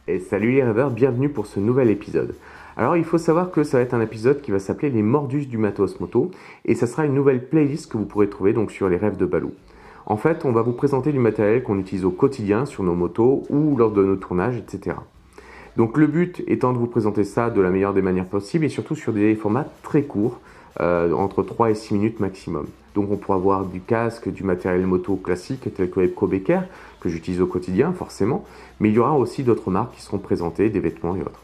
Et salut les rêveurs, bienvenue pour ce nouvel épisode. Alors il faut savoir que ça va être un épisode qui va s'appeler les Mordus du matos moto et ça sera une nouvelle playlist que vous pourrez trouver donc sur les rêves de Balou. En fait, on va vous présenter du matériel qu'on utilise au quotidien sur nos motos ou lors de nos tournages, etc. Donc le but étant de vous présenter ça de la meilleure des manières possibles et surtout sur des formats très courts, entre 3 et 6 minutes maximum. Donc on pourra voir du casque, du matériel moto classique tel que Ebco Becker, que j'utilise au quotidien forcément, mais il y aura aussi d'autres marques qui seront présentées, des vêtements et autres.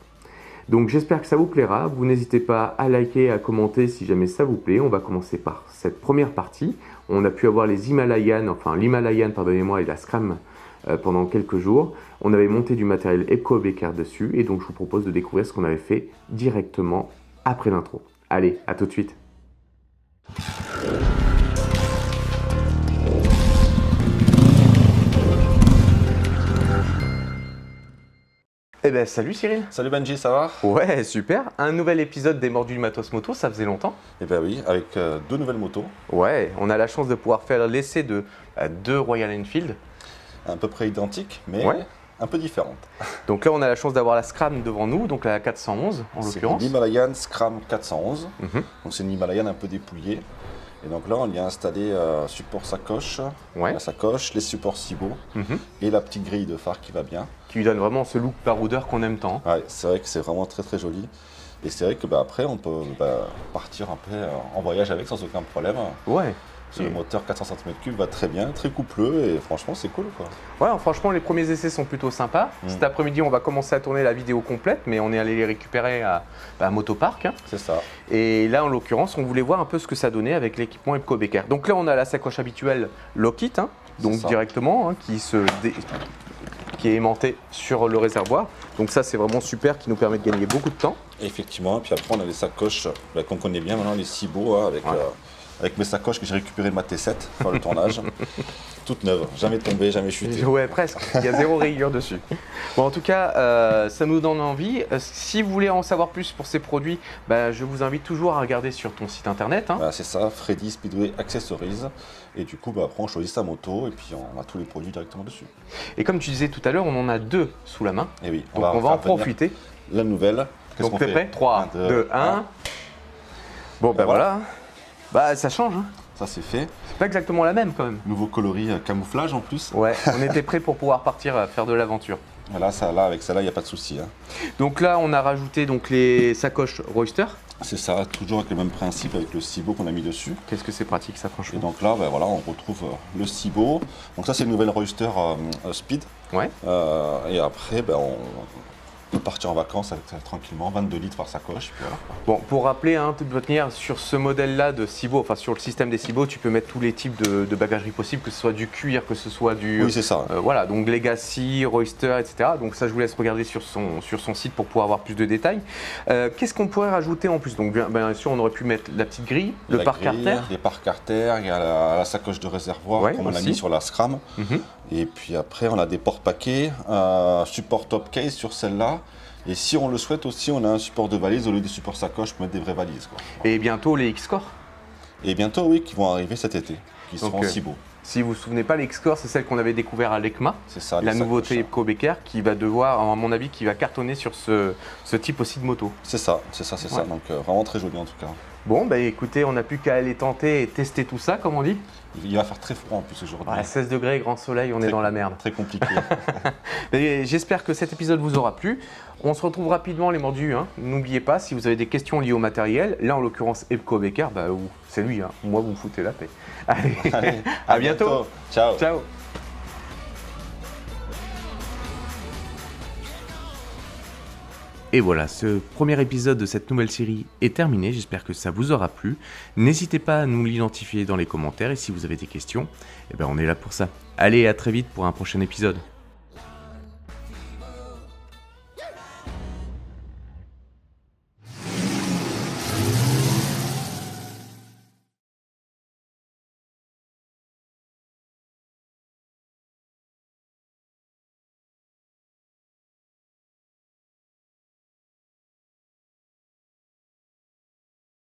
Donc j'espère que ça vous plaira, vous n'hésitez pas à liker, à commenter si jamais ça vous plaît. On va commencer par cette première partie. On a pu avoir l'Himalayan, pardonnez-moi, et la Scram pendant quelques jours. On avait monté du matériel Ebco Becker dessus et donc je vous propose de découvrir ce qu'on avait fait directement après l'intro. Allez, à tout de suite. Eh ben salut Cyril. Salut Benji, ça va? Ouais, super. Un nouvel épisode des Mordus du matos moto, ça faisait longtemps. Eh ben oui, avec deux nouvelles motos. Ouais, on a la chance de pouvoir faire l'essai de deux Royal Enfield. À peu près identiques, mais Ouais. un peu différentes. Donc là, on a la chance d'avoir la Scram devant nous, donc la 411 en C'est l'occurrence. l'Himalayan Scram 411. Mhm. Donc c'est une Himalayan un peu dépouillée. Et donc là, on y a installé support sacoche, Ouais. la sacoche, les supports Cibo Mhm. et la petite grille de phare qui va bien. Qui lui donne vraiment ce look baroudeur qu'on aime tant. Ouais, c'est vrai que c'est vraiment très très joli. Et c'est vrai que après, on peut partir un peu en voyage avec sans aucun problème. Ouais. Le moteur 400 cm3 va très bien, très coupleux et franchement c'est cool quoi. Ouais, franchement, les premiers essais sont plutôt sympas. Cet après-midi, on va commencer à tourner la vidéo complète, mais on est allé les récupérer à Motopark. Hein. C'est ça. Et là, en l'occurrence, on voulait voir un peu ce que ça donnait avec l'équipement Ebco Becker. Donc là, on a la sacoche habituelle Lockit, hein, donc ça. directement, hein, qui est aimantée sur le réservoir. Donc ça, c'est vraiment super, qui nous permet de gagner beaucoup de temps. Effectivement, et puis après on a les sacoches qu'on connaît bien maintenant, les Cibo avec mes sacoches que j'ai récupérées de ma T7 pour le tournage. Toutes neuves, jamais tombées, jamais chutées. Ouais, presque. Il y a zéro rayure dessus. Bon, en tout cas, ça nous donne envie. Si vous voulez en savoir plus pour ces produits, je vous invite toujours à regarder sur ton site internet. Hein. Voilà, c'est ça, Freddy Speedway Accessories. Et du coup, après on choisit sa moto et puis on a tous les produits directement dessus. Et comme tu disais tout à l'heure, on en a deux sous la main. Et oui, Donc on va en profiter. La nouvelle. Donc t'es prêt? 3, 2, 1. Bon, voilà. Ça change. Hein. Ça c'est fait. C'est pas exactement la même quand même. Nouveau coloris camouflage en plus. Ouais, on était prêt pour pouvoir partir faire de l'aventure. Voilà, avec celle-là, il n'y a pas de souci. Hein. Donc là, on a rajouté donc, les sacoches Royster. C'est ça, toujours avec le même principe, avec le Cibo qu'on a mis dessus. Qu'est-ce que c'est pratique ça Et franchement. donc là, voilà, on retrouve le Cibo. Donc ça, c'est une nouvelle Royster Speed. Ouais. Et après, on peut partir en vacances tranquillement, 22 litres par sacoche. Puis voilà. Bon, pour rappeler, hein, de votre manière, sur ce modèle-là de Cibo, enfin sur le système des Cibo, tu peux mettre tous les types de bagagerie possibles, que ce soit du cuir, que ce soit du... Oui, c'est ça. Voilà, donc Legacy, Royster, etc. Donc ça, je vous laisse regarder sur son site pour pouvoir avoir plus de détails. Qu'est-ce qu'on pourrait rajouter en plus? Donc bien sûr, on aurait pu mettre la petite grille, le parc-artère. Les parcs-artères, il y a la sacoche de réservoir, Ouais, comme on l'a aussi. mis sur la Scram. Et puis après, on a des porte-paquets, support top case sur celle-là. Et si on le souhaite aussi, on a un support de valise au lieu des supports sacoche pour mettre des vraies valises. Quoi. Et bientôt les X-Core. Et bientôt, oui, qui vont arriver cet été, qui seront si beaux. Si vous ne vous souvenez pas, les X-Core, c'est celle qu'on avait découvert à l'ECMA. C'est ça. La nouveauté Ebco Becker qui va devoir, à mon avis, qui va cartonner sur ce type aussi de moto. C'est ça. Donc vraiment très joli en tout cas. Bon, écoutez, on n'a plus qu'à aller tenter et tester tout ça, comme on dit. Il va faire très froid en plus aujourd'hui. À 16 degrés, grand soleil, on est dans la merde. Très compliqué. J'espère que cet épisode vous aura plu. On se retrouve rapidement les mordus. Hein. N'oubliez pas, si vous avez des questions liées au matériel, là en l'occurrence Ebco Becker, c'est lui. Hein. Moi, vous me foutez la paix. Allez, à bientôt. Ciao. Ciao. Et voilà, ce premier épisode de cette nouvelle série est terminé, j'espère que ça vous aura plu. N'hésitez pas à nous l'identifier dans les commentaires et si vous avez des questions, on est là pour ça. Allez, à très vite pour un prochain épisode.